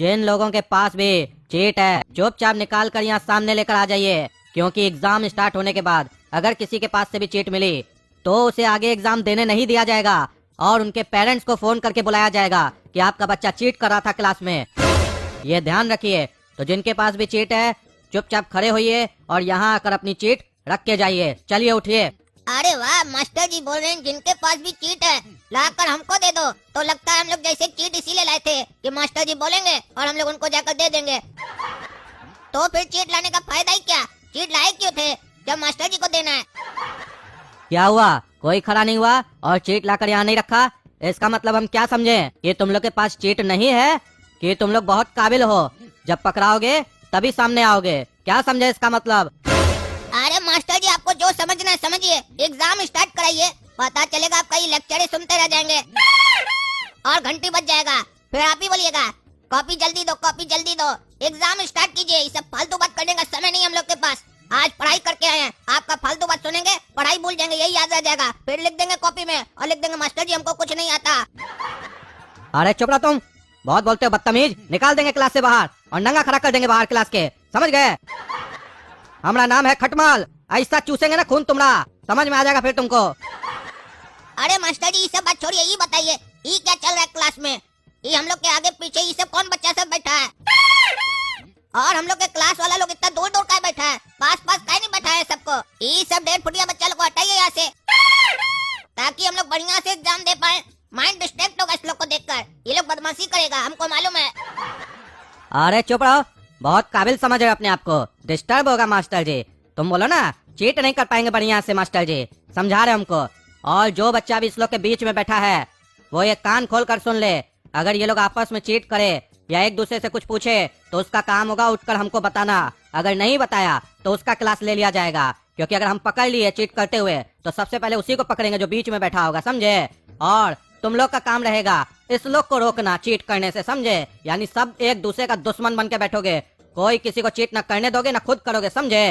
जिन लोगों के पास भी चीट है चुपचाप निकाल कर यहाँ सामने लेकर आ जाइए, क्योंकि एग्जाम स्टार्ट होने के बाद अगर किसी के पास से भी चीट मिली तो उसे आगे एग्जाम देने नहीं दिया जाएगा और उनके पेरेंट्स को फोन करके बुलाया जाएगा कि आपका बच्चा चीट कर रहा था क्लास में। ये ध्यान रखिए। तो जिनके पास भी चीट है चुपचाप खड़े होइए और यहाँ आकर अपनी चीट रख के जाइए। चलिए उठिए। अरे वाह, मास्टर जी बोल रहे हैं जिनके पास भी चीट है लाकर हमको दे दो। तो लगता है हम लोग जैसे चीट इसीलिए लाए थे कि मास्टर जी बोलेंगे और हम लोग उनको जाकर दे देंगे। तो फिर चीट लाने का फायदा ही क्या? चीट लाए क्यों थे जब मास्टर जी को देना है? क्या हुआ, कोई खड़ा नहीं हुआ और चीट लाकर यहाँ नहीं रखा? इसका मतलब हम क्या समझे कि तुम लोग के पास चीट नहीं है, कि तुम लोग बहुत काबिल हो, जब पकड़ाओगे तभी सामने आओगे? क्या समझे इसका मतलब? अरे मास्टर जी, आपको जो समझना है समझिए, एग्जाम स्टार्ट कराइए, पता चलेगा आपका ये लेक्चर ही सुनते रह जाएंगे और घंटी बज जाएगा, फिर आप ही बोलिएगा कॉपी जल्दी दो, कॉपी जल्दी दो। एग्जाम स्टार्ट कीजिए, ये सब फालतू बात करने का समय नहीं हम लोग के पास। आज पढ़ाई करके आए हैं, आपका फालतू बात सुनेंगे, पढ़ाई भूल जाएंगे, यही याद रह जाएगा। फिर लिख देंगे कॉपी में और लिख देंगे मास्टर जी हमको कुछ नहीं आता। अरे चुप रहो तुम, बहुत बोलते हो बदतमीज। निकाल देंगे क्लास से बाहर और नंगा खड़ा कर देंगे बाहर क्लास के, समझ गए? हमारा नाम है खटमाल, ऐसा चूसेंगे ना खून तुम्हारा, समझ में आ जाएगा फिर तुमको। अरे मास्टर जी, ये सब बात छोड़िए, ये बताइए ये क्या चल रहा है क्लास में? ये हम लोग के आगे पीछे ये सब कौन बच्चा सब बैठा है? और हम लोग के क्लास वाला लोग इतना दूर दूर का बैठा है, पास पास का नहीं बैठा है सबको। ये सब 1.5 फुटिया बच्चा लोग को हटाइए यहाँ से, ताकि हम लोग बढ़िया से एग्जाम दे पाए। माइंड डिस्ट्रैक्ट होगा इस लोग को देखकर, ये लोग बदमाशी करेगा, हमको मालूम है। अरे चुप रहो, बहुत काबिल समझ रहे हो अपने आप को। डिस्टर्ब होगा मास्टर जी, तुम बोलो ना चीट नहीं कर पाएंगे बढ़िया से, मास्टर जी समझा रहे हमको। और जो बच्चा भी इस लोग के बीच में बैठा है वो ये कान खोल कर सुन ले, अगर ये लोग आपस में चीट करे या एक दूसरे से कुछ पूछे तो उसका काम होगा उठकर हमको बताना। अगर नहीं बताया तो उसका क्लास ले लिया जाएगा, क्योंकि अगर हम पकड़ लिए चीट करते हुए तो सबसे पहले उसी को पकड़ेंगे जो बीच में बैठा होगा, समझे? और तुम लोग का काम रहेगा इस लोग को रोकना चीट करने से, समझे? यानी सब एक दूसरे का दुश्मन बन के बैठोगे, कोई किसी को चीट न करने दोगे न खुद करोगे, समझे?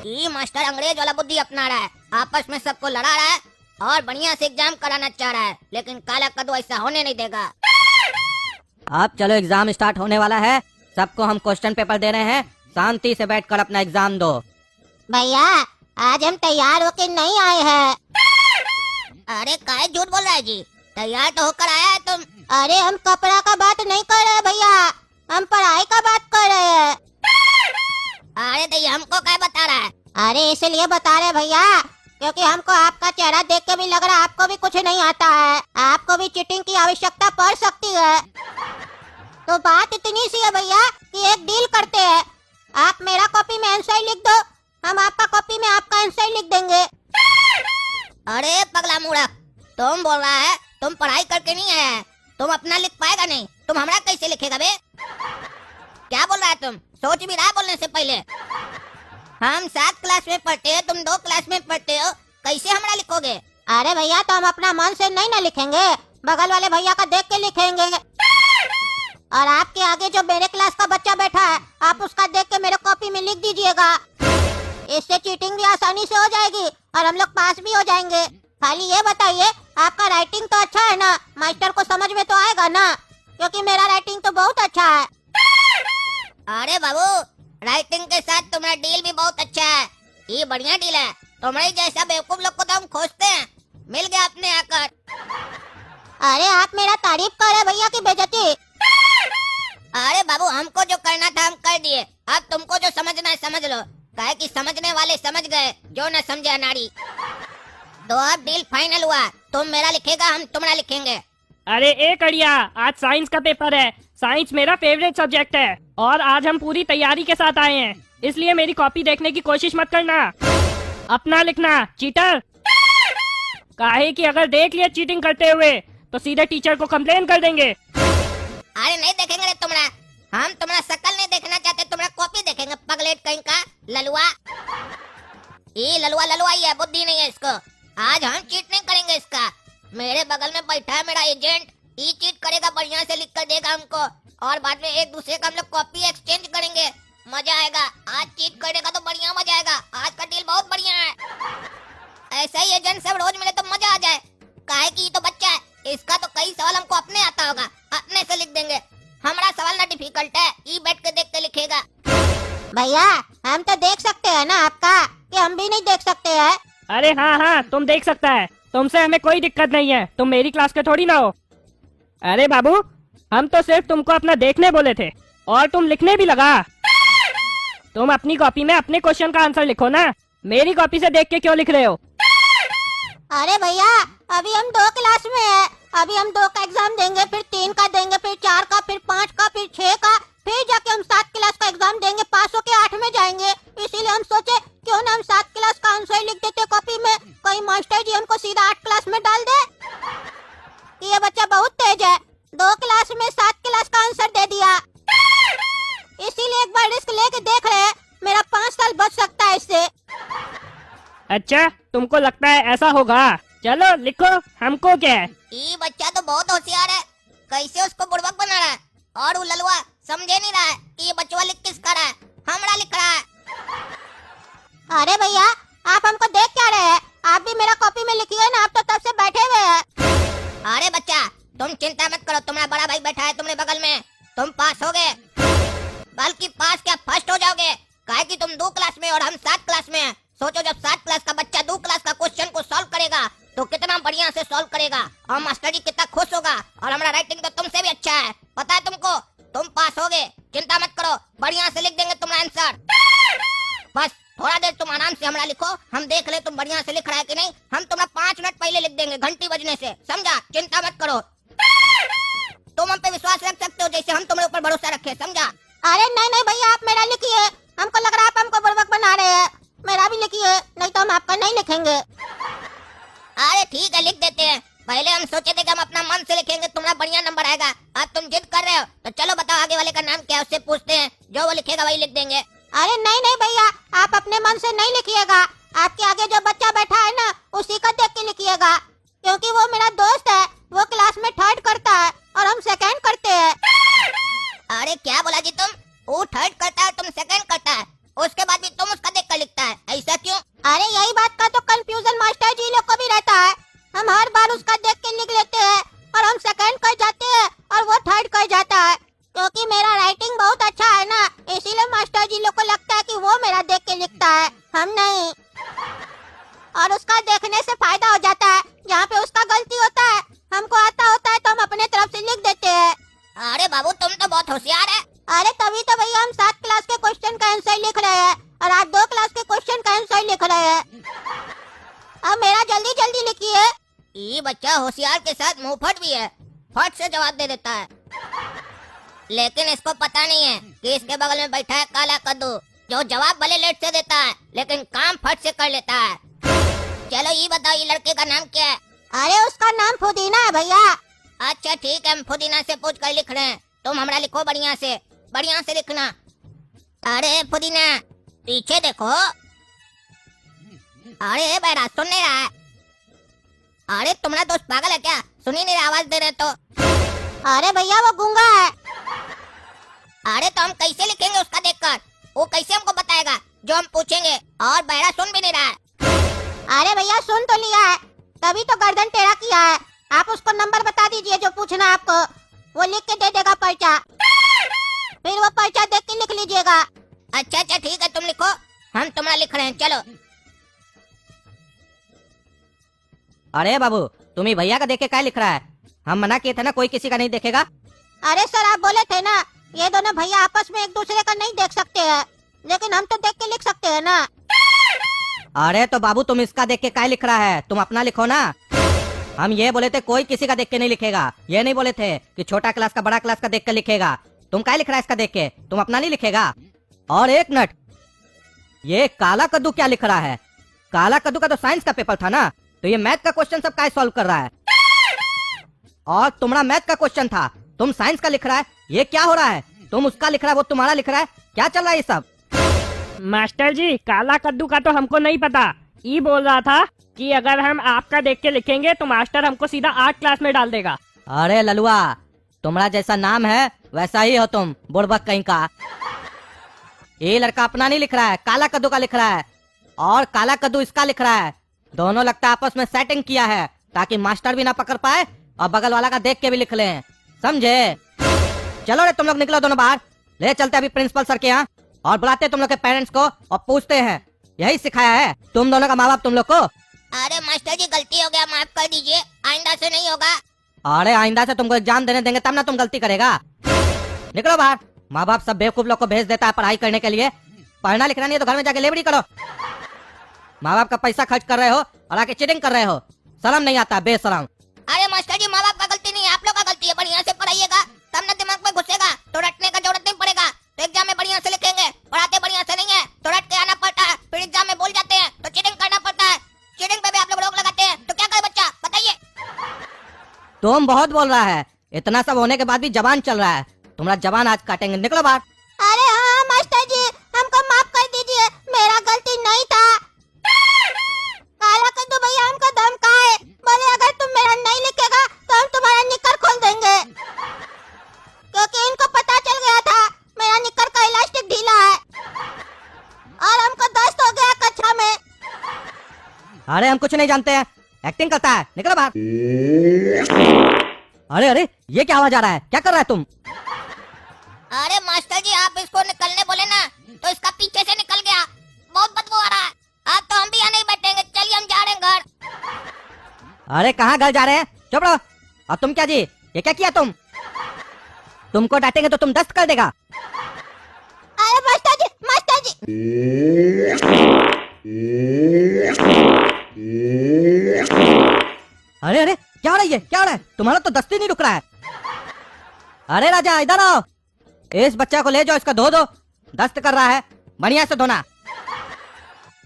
ये मास्टर अंग्रेज वाला बुद्धि अपना रहा है, आपस में सबको लड़ा रहा है और बढ़िया से एग्जाम कराना चाह रहा है, लेकिन काला कद्दू ऐसा होने नहीं देगा। अब चलो एग्जाम स्टार्ट होने वाला है, सबको हम क्वेश्चन पेपर दे रहे हैं, शांति से बैठकर अपना एग्जाम दो। भैया आज हम तैयार होके नहीं आए हैं। अरे काहे झूठ बोल रहा है जी, तैयार तो होकर आया है तुम। अरे हम कपड़ा का बात नहीं कर रहे भैया, हम पढ़ाई का बात कर रहे हैं। अरे तो ये हमको क्या बता रहा है? अरे इसलिए बता रहे भैया क्योंकि हमको आपका चेहरा देख के भी लग रहा है आपको भी कुछ नहीं आता है, आपको भी चीटिंग की आवश्यकता पड़ सकती है। तो बात इतनी सी है भैया कि एक डील करते हैं, आप मेरा कॉपी में आंसर लिख दो, हम आपका कॉपी में आपका आंसर लिख देंगे। अरे पगला मूर्ख, तुम बोल रहा है तुम पढ़ाई करके नहीं आया है, तुम अपना लिख पाएगा नहीं, तुम हमारा कैसे लिखेगा बे? क्या बोल रहा है तुम? सोच भी रहा बोलने से पहले। हम 7 क्लास में पढ़ते हो, तुम 2 क्लास में पढ़ते हो, कैसे हमारा लिखोगे? अरे भैया तो हम अपना मन से नहीं ना लिखेंगे, बगल वाले भैया का देख के लिखेंगे। और आपके आगे जो मेरे क्लास का बच्चा बैठा है आप उसका देख के मेरे कॉपी में लिख दीजिएगा, इससे चीटिंग भी आसानी से हो जाएगी और हम लोग पास भी हो जाएंगे। खाली ये बताइए आपका राइटिंग तो अच्छा है ना, मास्टर को समझ में तो आएगा ना, क्योंकि मेरा राइटिंग तो बहुत अच्छा है। अरे बाबू, राइटिंग के साथ तुम्हारा डील भी बहुत अच्छा है, ये बढ़िया डील है। तुम्हारे जैसा बेवकूफ लोग को तो हम खोजते हैं, मिल गया आपने आकर। अरे आप मेरा तारीफ कर रहे भैया की बेइज्जती? अरे बाबू हमको जो करना था हम कर दिए, अब तुमको जो समझना है समझ लो, काहे कि समझने वाले समझ गए, जो न समझे अनाड़ी। तो अब डील फाइनल हुआ, तुम मेरा लिखेगा हम तुम्हारा लिखेंगे। अरे ए कड़िया, आज साइंस का पेपर है, साइंस मेरा फेवरेट सब्जेक्ट है और आज हम पूरी तैयारी के साथ आए हैं, इसलिए मेरी कॉपी देखने की कोशिश मत करना, अपना लिखना चीटर। काहे कि अगर देख लिया चीटिंग करते हुए तो सीधे टीचर को कंप्लेन कर देंगे। अरे नहीं देखेंगे रे तुम्हारा, हम तुम्हारा शकल नहीं देखना चाहते, तुम्हारा कॉपी देखेंगे, पगलेट कहीं का ललुआ। ये ललुआ ललुआ ही है, बुद्धि नहीं है इसको। आज हम चीट नहीं करेंगे इसका, मेरे बगल में बैठा है मेरा एजेंट, ये चीट करेगा, बढ़िया से लिख कर देगा हमको और बाद में एक दूसरे का हम लोग कॉपी एक्सचेंज करेंगे, मजा आएगा। आज चीट करेगा तो बढ़िया मजा आएगा, आज का डील बहुत बढ़िया है। ऐसा ही एजेंट सब रोज मिले तो मजा आ जाए, काहे कि ये तो बच्चा है, इसका तो कई सवाल हमको अपने आता होगा, अपने से लिख देंगे, हमारा सवाल ना डिफिकल्ट है, ई बैठ के देख के लिखेगा। भैया हम तो देख सकते हैं ना आपका, कि हम भी नहीं देख सकते हैं? अरे हाँ हाँ, तुम देख सकता है, तुमसे हमें कोई दिक्कत नहीं है, तुम मेरी क्लास के थोड़ी ना हो। अरे बाबू, हम तो सिर्फ तुमको अपना देखने बोले थे और तुम लिखने भी लगा। तुम अपनी कॉपी में अपने क्वेश्चन का आंसर लिखो ना, मेरी कॉपी से देख के क्यों लिख रहे हो? अरे भैया अभी हम 2 क्लास में है, अभी हम 2 का एग्जाम देंगे, फिर 3 का देंगे, फिर 4 का, फिर 5 का, फिर 6 का, फिर जाके हम 7 क्लास का एग्जाम देंगे, पास होके 8 में जाएंगे। इसीलिए हम सोचे क्यों ना हम 7 क्लास का आंसर लिख देते कॉपी में, कहीं मास्टर जी हमको सीधा 8 क्लास में डाल दे। ये बच्चा बहुत तेज है, 2 क्लास में 7 क्लास का आंसर दे दिया। इसीलिए एक बार रिस्क लेके देख रहे हैं, मेरा 5 साल बच सकता है इससे। अच्छा, तुमको लगता है ऐसा होगा? चलो लिखो, हमको क्या है। ये बच्चा तो बहुत होशियार है, कैसे उसको बुड़बक बना रहा है, और वो ललुआ समझे नहीं रहा है कि ये बचवा लिख किसका रहा है, हमरा लिख रहा है। अरे भैया आप हमको देख क्या रहे हैं, आप भी मेरा कॉपी में लिखिए ना, आप तो तब से बैठे हुए हैं। अरे बच्चा तुम चिंता मत करो, तुम्हारा बड़ा भाई बैठा है तुम्हारे बगल में, तुम पास होगे, बल्कि पास क्या फर्स्ट हो जाओगे, काहे कि तुम 2 क्लास में और हम 7 क्लास में हैं। सोचो जब 7 क्लास का बच्चा 2 क्लास का क्वेश्चन को सॉल्व करेगा तो कितना बढ़िया से सॉल्व करेगा, और मास्टर जी कितना खुश होगा, और हमारा राइटिंग तो तुमसे भी अच्छा है, पता है तुमको, तुम पास होगे, चिंता मत करो, बढ़िया से लिख देंगे तुम्हारा आंसर। बस थोड़ा देर तुम आराम से हमारा लिखो, हम देख ले तुम बढ़िया से लिख रहा है कि नहीं, हम तुम्हारा 5 मिनट पहले लिख देंगे घंटी बजने से, समझा? चिंता मत करो, तुम हम पे विश्वास रख सकते हो जैसे हम तुम्हारे ऊपर भरोसा रखे, समझा? अरे नहीं नहीं भैया आप मेरा लिखिए, हमको लग रहा है आप हमको बुड़बक बना रहे हैं, मेरा भी लिखिए, नहीं तो हम आपका नहीं लिखेंगे। अरे ठीक है लिख देते हैं, पहले हम सोचे थे कि हम अपना मन से लिखेंगे, तुम्हारा बढ़िया नंबर आएगा, अब तुम जिद कर रहे हो तो चलो बताओ आगे वाले का नाम क्या है, उससे पूछते हैं, जो वो लिखेगा वही लिख देंगे। अरे नहीं नहीं भैया आप अपने मन से नहीं लिखिएगा, आपके आगे जो बच्चा बैठा है ना उसी का देख के लिखिएगा, क्योंकि वो मेरा दोस्त है, वो क्लास में 3rd करता है और हम 2nd करते हैं। अरे क्या बोला जी तुम, वो 3rd करता है तुम 2nd करता है, उसके बाद भी तुम उसका देख कर लिखता है, ऐसा क्यों? अरे यही बात का तो कंफ्यूजन मास्टर जी लोग को भी रहता है, हम हर बार उसका देख के लिख लेते हैं और हम 2nd कर जाते हैं और वो 3rd कर जाता है, क्योंकि मेरा राइटिंग बहुत अच्छा है ना, इसीलिए मास्टर जी लोग को लगता है कि वो मेरा देख के लिखता है, हम नहीं। और उसका देखने से फायदा हो जाता है, जहाँ पे उसका गलती होता है हमको आता होता है तो हम अपने तरफ से लिख देते हैं। अरे बाबू तुम तो बहुत होशियार है। अरे तभी तो भैया हम 7 क्लास के क्वेश्चन का आंसर लिख रहे हैं और आप 2 क्लास के क्वेश्चन का आंसर लिख रहे हैं, अब मेरा जल्दी जल्दी लिखिए। ये बच्चा होशियार के साथ मुंहफट भी है, फट से जवाब दे देता है, लेकिन इसको पता नहीं है कि इसके बगल में बैठा है काला कद्दू, जो जवाब भले लेट से देता है लेकिन काम फट से कर लेता है। चलो ये बताओ ये लड़के का नाम क्या है? अरे उसका नाम पुदीना है भैया। अच्छा ठीक है हम पुदीना से पूछ कर लिख रहे हैं, तुम हमरा लिखो बढ़िया से लिखना। अरे पुदीना पीछे देखो, अरे बैरा सुन नहीं रहा है, अरे तुम्हारा दोस्त पागल है क्या, सुन ही नहीं रहा, आवाज दे रहे तो। अरे भैया वो गूंगा है। अरे तो हम कैसे लिखेंगे उसका देखकर, वो कैसे हमको बताएगा जो हम पूछेंगे, और बैरा सुन भी नहीं रहा है। अरे भैया सुन तो लिया है, तभी तो गर्दन टेढ़ा किया है, आप उसको नंबर बता दीजिए जो पूछना है आपको, वो लिख के दे देगा पर्चा, फिर वो पर्चा देख के लिख लीजिएगा। अच्छा अच्छा ठीक है तुम लिखो, हम तुम्हारा लिख रहे हैं, चलो। अरे बाबू तुम ही भैया का देख के क्या लिख रहा है, हम मना किए थे ना कोई किसी का नहीं देखेगा। अरे सर आप बोले थे ना ये दोनों भैया आपस में एक दूसरे का नहीं देख सकते हैं, लेकिन हम तो देख के लिख सकते हैं ना। अरे तो बाबू तुम इसका देख के क्या लिख रहा है, तुम अपना लिखो ना, हम ये बोले थे कोई किसी का देख के नहीं लिखेगा, ये नहीं बोले थे कि छोटा क्लास का बड़ा क्लास का देख के लिखेगा, तुम क्या लिख रहा है इसका देख के, तुम अपना नहीं लिखेगा। और एक मिनट, ये काला कद्दू क्या लिख रहा है, काला कद्दू का तो साइंस का पेपर था ना, तो ये मैथ का क्वेश्चन सब क्या सॉल्व कर रहा है, और तुम्हारा मैथ का क्वेश्चन था, तुम साइंस का लिख रहा है, ये क्या हो रहा है, तुम उसका लिख रहा है वो तुम्हारा लिख रहा है, क्या चल रहा है ये सब? मास्टर जी काला कद्दू का तो हमको नहीं पता, ये बोल रहा था कि अगर हम आपका देख के लिखेंगे तो मास्टर हमको सीधा 8 क्लास में डाल देगा। अरे ललुआ तुम्हारा जैसा नाम है वैसा ही हो तुम, बुड़बक कहीं का। ये लड़का अपना नहीं लिख रहा है, काला कद्दू का लिख रहा है, और काला कद्दू इसका लिख रहा है, दोनों लगता है आपस में सेटिंग किया है ताकि मास्टर भी ना पकड़ पाए और बगल वाला का देख के भी लिख लें, समझे? चलो रे तुम लोग निकलो दोनों बाहर। ले चलते अभी प्रिंसिपल सर के यहाँ और बुलाते तुम लोग के पेरेंट्स को और पूछते हैं यही सिखाया है तुम दोनों का माँ बाप तुम लोग को? अरे मास्टर जी गलती हो गया, माफ कर दीजिए, आइंदा से नहीं होगा। अरे आइंदा से तुमको एग्जाम देने देंगे तब ना तुम गलती करेगा। निकलो बाहर। माँ बाप सब बेवकूफ लोग को भेज देता है पढ़ाई करने के लिए, पढ़ना लिखना नहीं है तो घर में जाके लेबड़ी करो। माँ बाप का पैसा खर्च कर रहे हो और आके चीटिंग कर रहे हो, शर्म नहीं आता बेशरम। अरे मास्टर जी माँ बाप का गलती नहीं है, आप लोग का गलती है। बढ़िया से पढ़ाइएगा तब ना दिमाग में घुसेगा, तो रटने का जरूरत नहीं पड़ेगा। तो एग्जाम में बढ़िया से लिखेंगे, पढ़ाते बढ़िया से नहीं है तो रट के आना पड़ता है, फिर एग्जाम में बोल जाते हैं तो चीटिंग करना पड़ता है। चीटिंग पे भी आप लोग रोक लगाते हैं, तो क्या करे बच्चा बताइए। तुम बहुत बोल रहा है, इतना सब होने के बाद भी जबान चल रहा है, तुम्हारा जबान आज काटेंगे। निकलो बाहर। अरे हाँ मास्टर जी हमको माफ कर दीजिए, मेरा गलती नहीं था। काला कद्दू भैया हमको धमकाए, बोले अगर तुम मेरा नहीं लिखेगा तो हम तुम्हारा निकर खोल देंगे, क्योंकि इनको पता चल गया था मेरा निकर का इलास्टिक ढीला है और हमको दस्त हो गया कक्षा में। अरे हम कुछ नहीं जानते हैं, एक्टिंग करता है। निकलो बाहर। अरे अरे ये क्या आवाज आ रहा है, क्या कर रहा है तुम? अरे मास्टर जी आप इसको निकलने बोले ना तो इसका पीछे से निकल गया, बहुत बदबू आ रहा है। अब तो हम भी यहाँ नहीं बैठेंगे, चलिए हम जा रहे हैं घर। अरे कहाँ घर जा रहे हैं, चुप रहो। और तुम क्या जी, ये क्या किया तुमको डांटेंगे तो तुम दस्त कर देगा। अरे मास्टर जी अरे अरे क्या हो रहा है, ये क्या हो रहा है? तुम्हारा तो दस्ती नहीं रुक रहा है। अरे राजा इधर आओ, इस बच्चा को ले जाओ, इसका धो दो, दस्त कर रहा है, बढ़िया से धोना।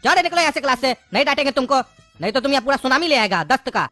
चलो निकलो यहाँ से क्लास से, नहीं डांटेंगे तुमको, नहीं तो तुम यहाँ पूरा सुनामी ले आएगा दस्त का।